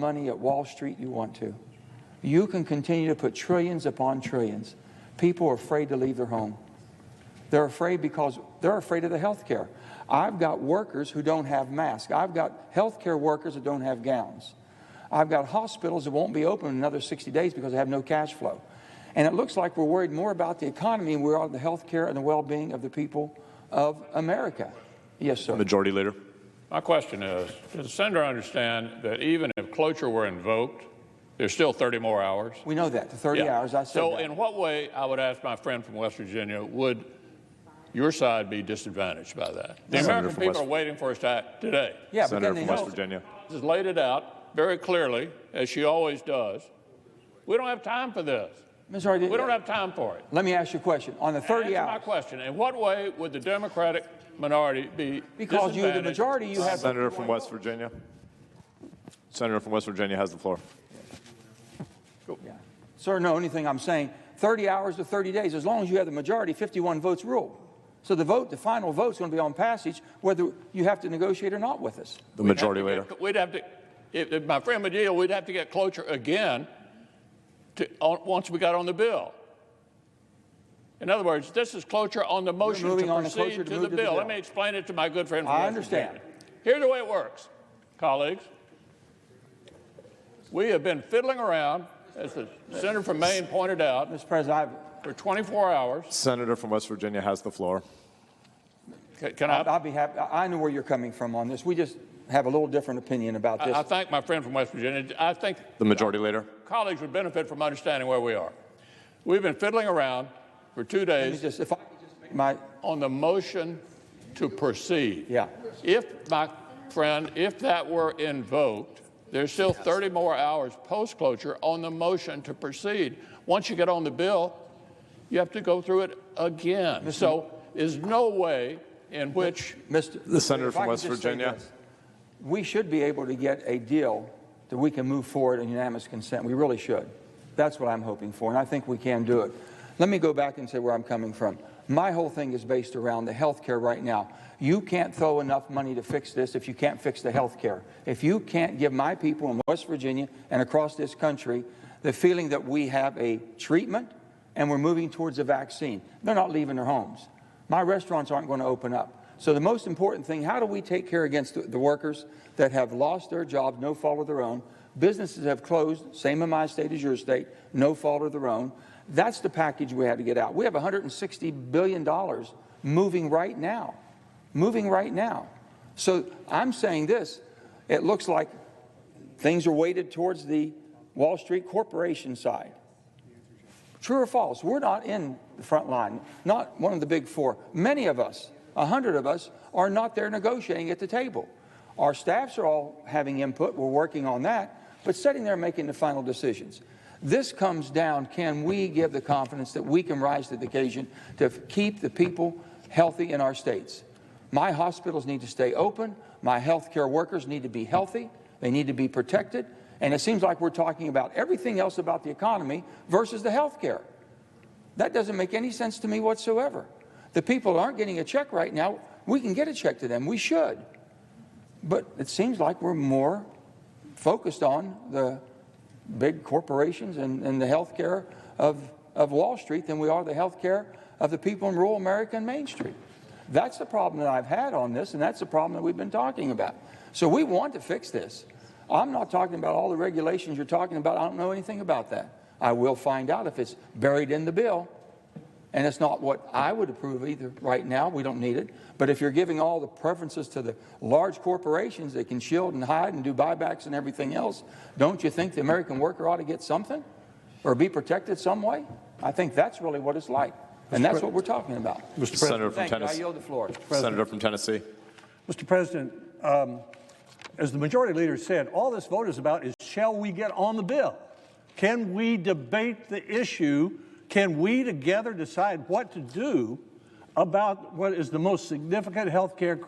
money at Wall Street you want to. You can continue to put trillions upon trillions. People are afraid to leave their home. They're afraid because they're afraid of the health care. I've got workers who don't have masks. I've got health care workers that don't have gowns. I've got hospitals that won't be open in another 60 days because they have no cash flow. And it looks like we're worried more about the economy than we are the health care and the well-being of the people of America. Yes, sir. Majority Leader. My question is, does the senator understand that even if cloture were invoked, there's still 30 more hours? We know that, the 30 hours, I said So that. in what way, I would ask my friend from West Virginia, would your side be disadvantaged by that? The American people are waiting for us to act today. Yeah, Senator but then from West Virginia. This has laid it out very clearly, as she always does. We don't have time for this. We don't have time for it. Let me ask you a question. On the 30 hours. My question, in what way would the Democratic minority be because you're the majority, you have... Senator from West Virginia. Senator from West Virginia has the floor. Yeah. Sir, no, anything I'm saying, 30 hours to 30 days, as long as you have the majority, 51 votes rule. So the final vote's going to be on passage, whether you have to negotiate or not with us. The Majority Leader. We'd have to, if my friend Medea, we'd have to get cloture again once we got on the bill. In other words, this is cloture on the motion to proceed to the bill. Let me explain it to my good friend from West Virginia. I understand. Here's the way it works, colleagues. We have been fiddling around, as the senator from Maine pointed out, Mr. President, for 24 hours. Senator from West Virginia has the floor. I'll be happy. I know where you're coming from on this. We just have a little different opinion about this. I thank my friend from West Virginia. I think the Majority Leader. Colleagues would benefit from understanding where we are. We've been fiddling around for 2 days on the motion to proceed. Yeah. If, my friend, if that were invoked, there's still 30 more hours post-cloture on the motion to proceed. Once you get on the bill, you have to go through it again. So there's no way in which... The Senator from West Virginia. We should be able to get a deal that we can move forward in unanimous consent. We really should. That's what I'm hoping for, and I think we can do it. Let me go back and say where I'm coming from. My whole thing is based around the health care right now. You can't throw enough money to fix this if you can't fix the health care. If you can't give my people in West Virginia and across this country the feeling that we have a treatment and we're moving towards a vaccine, they're not leaving their homes. My restaurants aren't going to open up. So the most important thing, how do we take care against the workers that have lost their jobs, no fault of their own? Businesses have closed, same in my state as your state, no fault of their own. That's the package we had to get out. We have $160 billion moving right now. So I'm saying this, it looks like things are weighted towards the Wall Street corporation side. True or false? We're not in the front line, not one of the big four. Many of us, 100 of us, are not there negotiating at the table. Our staffs are all having input. We're working on that, but sitting there making the final decisions. This comes down, can we give the confidence that we can rise to the occasion to keep the people healthy in our states? My hospitals need to stay open. My health care workers need to be healthy. They need to be protected. And it seems like we're talking about everything else about the economy versus the health care. That doesn't make any sense to me whatsoever. The people aren't getting a check right now. We can get a check to them. We should. But it seems like we're more focused on the big corporations and the health care of Wall Street than we are the health care of the people in rural America and Main Street. That's the problem that I've had on this, and that's the problem that we've been talking about. So we want to fix this. I'm not talking about all the regulations you're talking about. I don't know anything about that. I will find out if it's buried in the bill. And it's not what I would approve either right now. We don't need it. But if you're giving all the preferences to the large corporations that can shield and hide and do buybacks and everything else, don't you think the American worker ought to get something or be protected some way? I think that's really what it's like. And that's what we're talking about. Mr. Senator from Tennessee. I yield the floor. Senator from Tennessee. Mr. President, as the Majority Leader said, all this vote is about is shall we get on the bill? Can we debate the issue? Can we together decide what to do about what is the most significant health care crisis